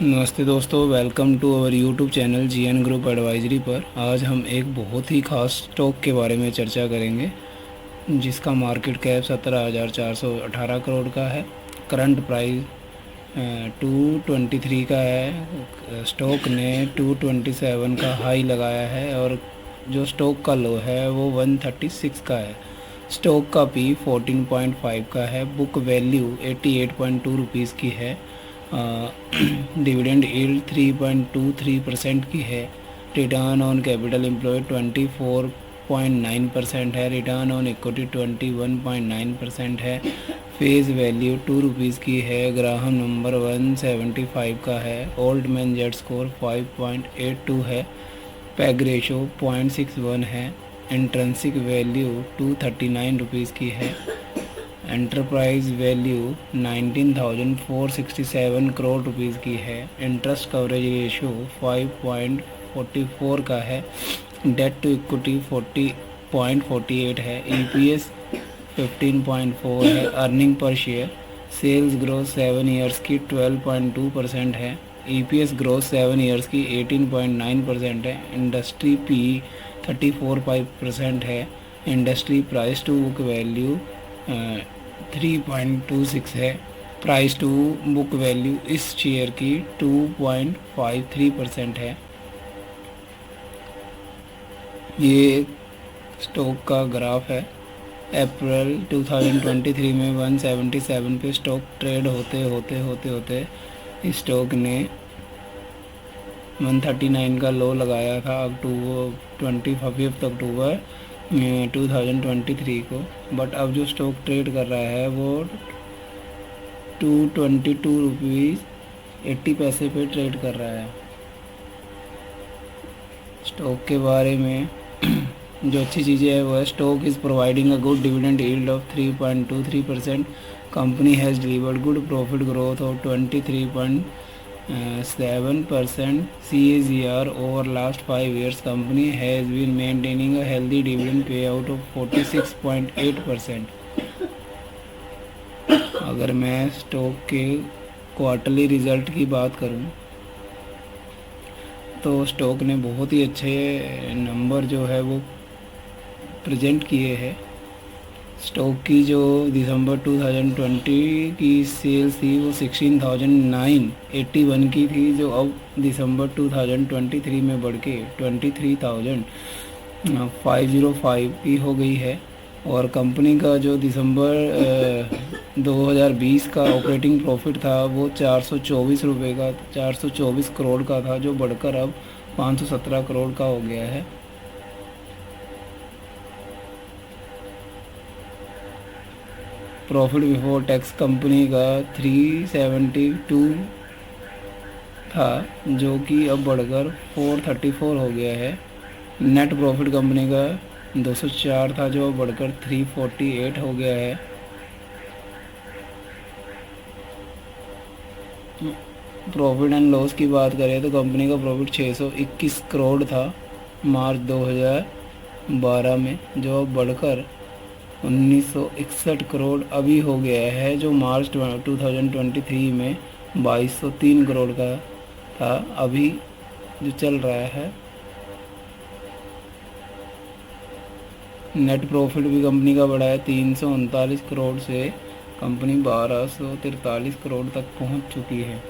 नमस्ते दोस्तों, welcome to our YouTube channel GN group advisory पर। आज हम एक बहुत ही खास स्टॉक के बारे में चर्चा करेंगे जिसका मार्केट कैप 17,418 करोड़ का है। करंट प्राइस 223 का है। स्टॉक ने 227 का हाई लगाया है और जो स्टॉक का लो है वो 136 का है। स्टॉक का पी 14.5 का है। बुक वैल्यू 88.2 रुपीज़ की है। डिविडेंड यील्ड 3.23% की है। रिटर्न ऑन कैपिटल एम्प्लॉयड 24.9% है। रिटर्न ऑन इक्विटी 21.9% है। फेस वैल्यू 2 रुपीज़ की है। ग्राहक नंबर 175 का है। ओल्ड मैन जेड स्कोर 5.82 है। पैग रेशो 0.61 है। इंट्रेंसिक वैल्यू 239 रुपीज़ की है। एंटरप्राइज वैल्यू 19,467 करोड़ रुपीज़ की है। इंटरेस्ट कवरेज रेशियो 5.44 का है। डेट टू इक्विटी 40.48 है। ईपीएस 15.4 है। Earning per share sales growth 7 years की 12.2% है। ईपीएस ग्रोथ 7 ईयर्स की 18.9% है। इंडस्ट्री पी 34.5% है। Industry price to book value 3.26 है। प्राइस टू बुक वैल्यू इस शेयर की 2.53% है। ये स्टॉक का ग्राफ है। अप्रैल 2023 में 177 पे स्टॉक ट्रेड होते स्टॉक ने 139 का लो लगाया था अक्टूबर 25 अक्टूबर 2023 को। बट अब जो स्टॉक ट्रेड कर रहा है वो 222 रुपीज़ 80 पैसे पे ट्रेड कर रहा है। स्टॉक के बारे में जो अच्छी चीज़ें है वो है stock is providing a good dividend yield of 3.23%। Company has delivered good profit growth of 23.7% CAGR over last 5 years. Company has been maintaining a healthy dividend payout of 46.8%. अगर मैं स्टॉक के क्वार्टरली रिज़ल्ट की बात करूं तो stock ने बहुत ही अच्छे नंबर जो है वो प्रेजेंट किए हैं। स्टॉक की जो दिसंबर 2020 की सेल्स थी वो 16,981 की थी, जो अब दिसंबर 2023 में बढ़ के 23,505 की हो गई है। और कंपनी का जो दिसंबर 2020 का ऑपरेटिंग प्रॉफिट था वो 424 करोड़ का था, जो बढ़कर अब 517 करोड़ का हो गया है। प्रॉफिट बिफोर टैक्स कंपनी का 372 था, जो कि अब बढ़कर 434 हो गया है। नेट प्रॉफिट कंपनी का 204 था, जो अब बढ़कर 348 हो गया है। प्रॉफिट एंड लॉस की बात करें तो कंपनी का प्रॉफिट 621 करोड़ था मार्च 2012 में, जो अब बढ़कर 1961 करोड़ अभी हो गया है, जो मार्च 2023 में 2203 करोड़ का था अभी जो चल रहा है। नेट प्रॉफिट भी कंपनी का बढ़ा है 339 करोड़ से कंपनी 1243 करोड़ तक पहुंच चुकी है।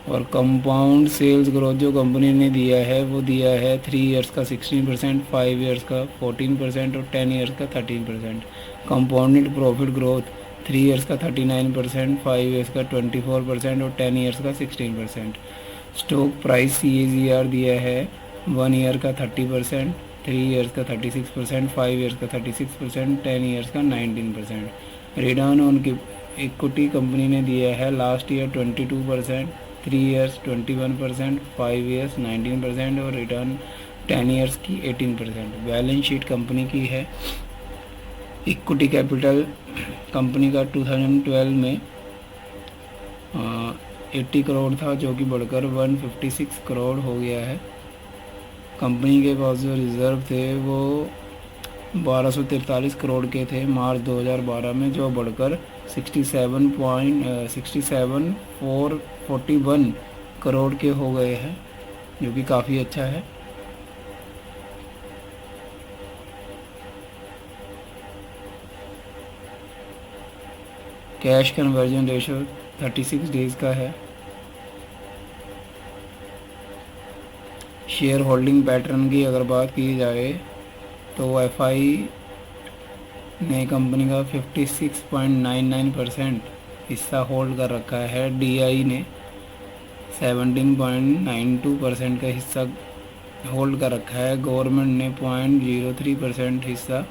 और कंपाउंड सेल्स ग्रोथ जो कंपनी ने दिया है वो दिया है 3 ईयर्स का 16%, 5 ईयर्स का 14% और 10 ईयर्स का 13%। कंपाउंडेड प्रॉफिट ग्रोथ 3 ईयर्स का 39%, 5 ईयर्स का 24% और 10 ईयर्स का 16%। स्टॉक प्राइस CAGR दिया है 1 ईयर का 30%, 3 ईयर्स का 36%, 5 ईयर्स का 36%, 10 ईयर्स का 19%। रिटर्न ऑन इक्विटी कंपनी ने दिया है लास्ट ईयर 22%, 3 ईयर्स 21%, 5 ईयर्स 19% और रिटर्न 10 ईयर्स की 18%। बैलेंस शीट कंपनी की है। इक्विटी कैपिटल कंपनी का 2012 में 80 करोड़ था, जो कि बढ़कर 156 करोड़ हो गया है। कंपनी के पास जो रिज़र्व थे वो 1243 करोड़ के थे मार्च 2012 में, जो बढ़कर 67.6744 41 करोड़ के हो गए हैं, जो कि काफ़ी अच्छा है। कैश कन्वर्जन रेशो 36 डेज़ का है। शेयर होल्डिंग पैटर्न की अगर बात की जाए तो एफआई ने कंपनी का 56.99% हिस्सा होल्ड कर रखा है। डीआई ने 17.92% का हिस्सा होल्ड कर रखा है। गवर्नमेंट ने 0.03% हिस्सा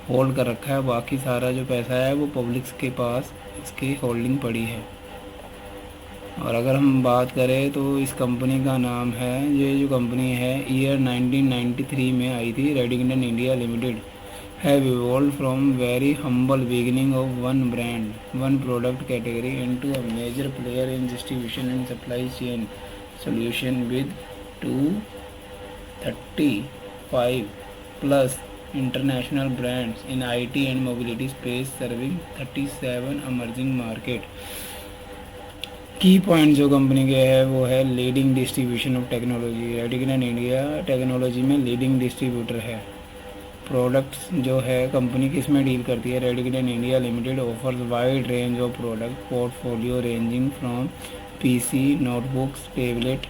होल्ड कर रखा है। बाकी सारा जो पैसा है वो पब्लिक के पास इसकी होल्डिंग पड़ी है। और अगर हम बात करें तो इस कंपनी का नाम है, ये जो कंपनी है ईयर 1993 में आई थी। Redington India limited have evolved from very humble beginning of one brand, one product category into a major player in distribution and supply chain solution with 235 plus international brands in IT and mobility space serving 37 emerging market। की point जो company के है वो है leading distribution of technology. Redington India technology में leading distributor है। Products जो है कंपनी किस में डील करती है? Redington India limited offers wide range of product portfolio ranging from PC, notebooks, tablet,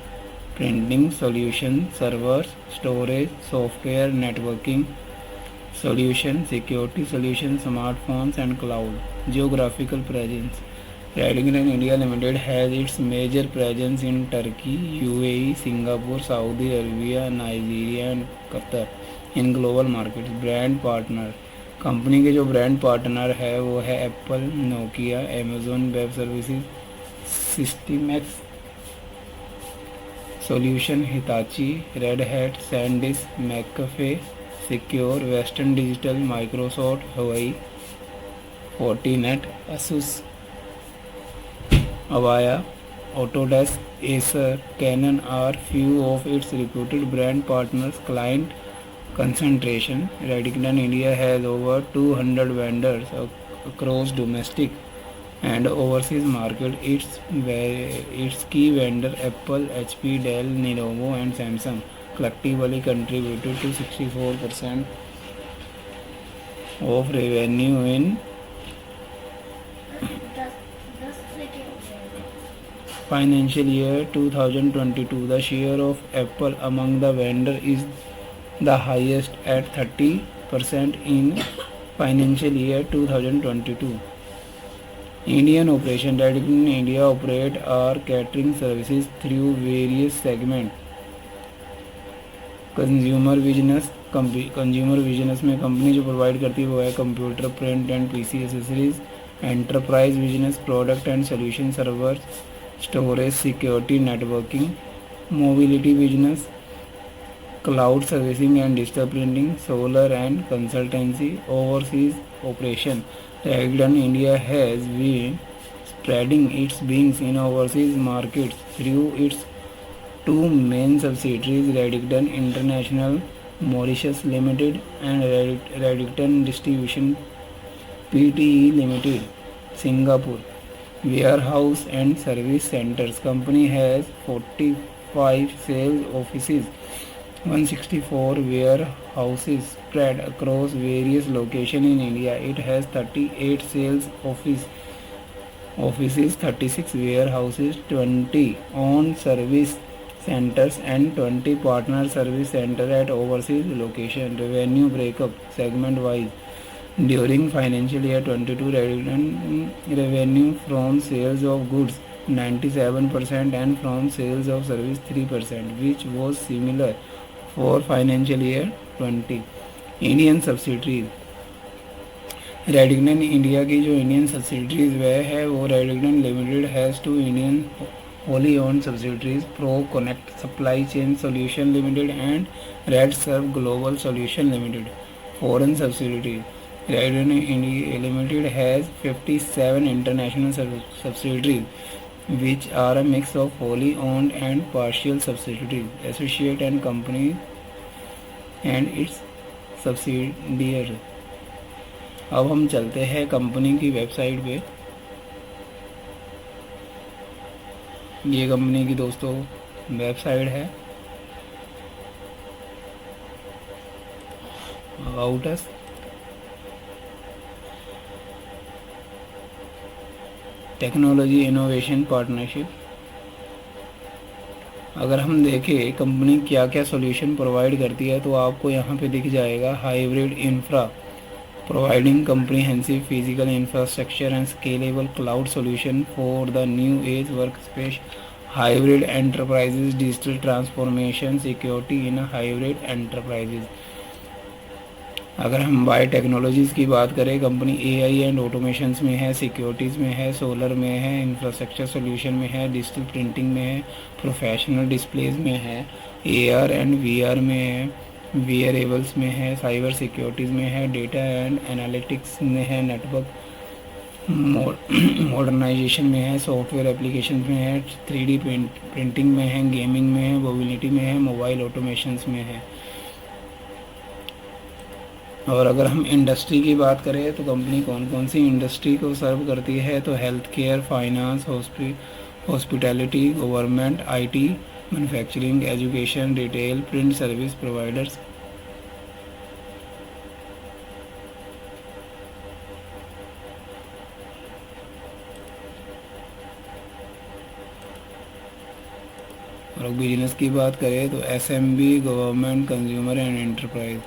printing solution, servers, storage, software, networking solution, security solution, smartphones and cloud. Geographical presence. Redington India limited has its major presence in Turkey, UAE, Singapore, Saudi Arabia, Nigeria and Qatar in global market. Brand partner. Company के जो brand partner है वो है Apple, Nokia, Amazon Web Services, Systimax solution, Hitachi, Red Hat, SanDisk, McAfee, secure, Western Digital, Microsoft, Huawei, Fortinet, Asus, Avaya, Autodesk, Acer, Canon are few of its reputed brand partners. Client concentration. Redington India has over 200 vendors across domestic and overseas market. Its key vendor Apple, HP, Dell, Lenovo and Samsung collectively contributed to 64% of revenue in financial year 2022. The share of Apple among the vendor is the highest at 30% in financial year 2022. Indian operation. Redington India operate our catering services through various segments. Consumer business में company जो provide करती है वो है computer, print and PC accessories. Enterprise business product and solution, server, storage, security, networking. Mobility business cloud servicing and digital printing, solar and consultancy. Overseas operation. Redington India has been spreading its wings in overseas markets through its two main subsidiaries, Redington International Mauritius Limited and Redington Distribution Pte Limited, Singapore. Warehouse and service centers. Company has 45 sales offices, 164 warehouses spread across various locations in India. It has 38 sales offices, 36 warehouses, 20 own service centers and 20 partner service centers at overseas location. Revenue breakup segment wise. During financial year 22, Redington revenue from sales of goods 97% and from sales of service 3%, which was similar for financial year 20. Indian subsidiaries. Redington India की जो Indian subsidiaries वह है वो Redington limited has two Indian wholly owned subsidiaries, pro connect supply chain solution limited and red serve global solution limited. Foreign subsidiaries. Redington India limited has 57 international subsidiaries which are a mix of wholly owned and partial subsidiaries, associate and companies and its subsidiaries। अब हम चलते हैं company की website पे। ये company की दोस्तों website है। About us, technology innovation partnership. अगर हम देखें कंपनी क्या क्या सॉल्यूशन प्रोवाइड करती है तो आपको यहाँ पे दिख जाएगा hybrid infra, providing comprehensive physical infrastructure and scalable cloud solution for the new age workspace, hybrid enterprises, digital transformation, security in hybrid enterprises। अगर हम बाय टेक्नोलॉजीज़ की बात करें, कंपनी एआई एंड ऑटोमेशंस में है, सिक्योरिटीज़ में है, सोलर में है, इंफ्रास्ट्रक्चर सॉल्यूशन में है, डिजिटल प्रिंटिंग में है, प्रोफेशनल डिस्प्लेज में है, एआर एंड वीआर में है, वियरेबल्स में है, साइबर सिक्योरिटीज़ में है, डेटा एंड एनालिटिक्स में है, नेटवर्क मॉडर्नाइजेशन में है, सॉफ्टवेयर एप्लीकेशन में है, 3D प्रिंटिंग में है, गेमिंग में है, मोबिलिटी में है, मोबाइल ऑटोमेशंस में है। और अगर हम इंडस्ट्री की बात करें तो कंपनी कौन कौन सी इंडस्ट्री को सर्व करती है, तो health care, finance, hospitality, government, IT, manufacturing, education, retail, print service providers. और बिजनेस की बात करें तो SMB, government, consumer and enterprise.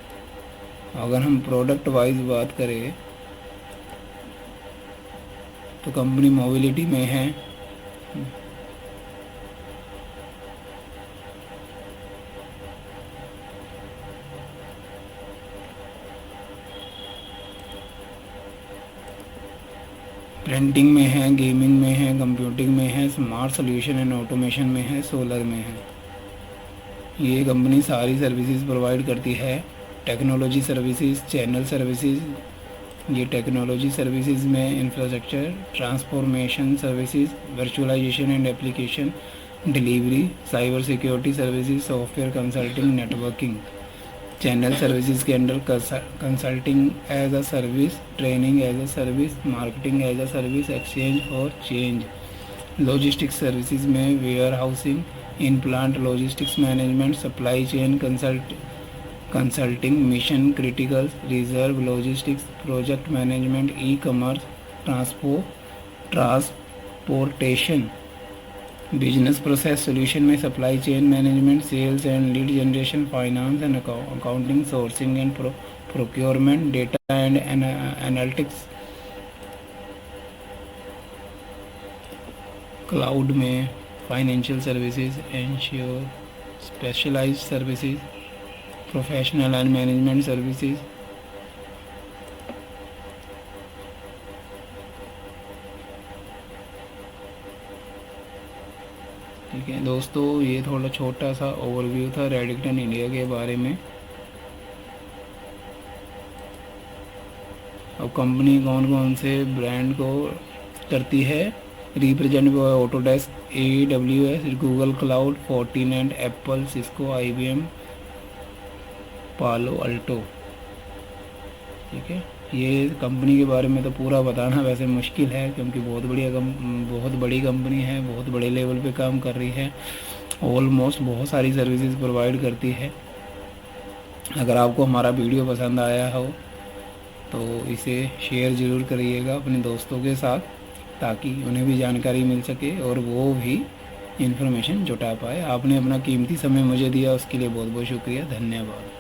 अगर हम प्रोडक्ट वाइज बात करें तो कंपनी मोबिलिटी में है, प्रिंटिंग में है, गेमिंग में है, कंप्यूटिंग में है, स्मार्ट सोल्यूशन एंड ऑटोमेशन में है, सोलर में है। ये कंपनी सारी सर्विसेज प्रोवाइड करती है। Technology services, channel services. ये टेक्नोलॉजी सर्विसेज में infrastructure transformation services, virtualisation and application delivery, cyber security services, software consulting, networking. Channel services के under consulting as a service, training as a service, marketing as a service, exchange for change. Logistics services में warehousing, in plant logistics management, supply chain consulting, mission critical, reserve logistics, project management, e commerce, transportation, business process solution में supply chain management, sales and lead generation, finance and accounting, sourcing and procurement, data and analytics. Cloud में financial services, ensure specialised services, professional and management services. ठीक है दोस्तों, ये थोड़ा छोटा सा overview था रेडिंगटन इंडिया के बारे में। अब कंपनी कौन कौन से ब्रांड को करती है represent by Autodesk, AWS, Google cloud, Fortinet, Apple, Cisco, IBM, पालो अल्टो। ठीक है, ये कंपनी के बारे में तो पूरा बताना वैसे मुश्किल है क्योंकि बहुत बड़ी कंपनी है, बहुत बड़े लेवल पे काम कर रही है, ऑलमोस्ट बहुत सारी सर्विसेज प्रोवाइड करती है। अगर आपको हमारा वीडियो पसंद आया हो तो इसे शेयर ज़रूर करिएगा अपने दोस्तों के साथ ताकि उन्हें भी जानकारी मिल सके और वो भी इन्फॉर्मेशन जुटा पाए। आपने अपना कीमती समय मुझे दिया, उसके लिए बहुत बहुत शुक्रिया, धन्यवाद।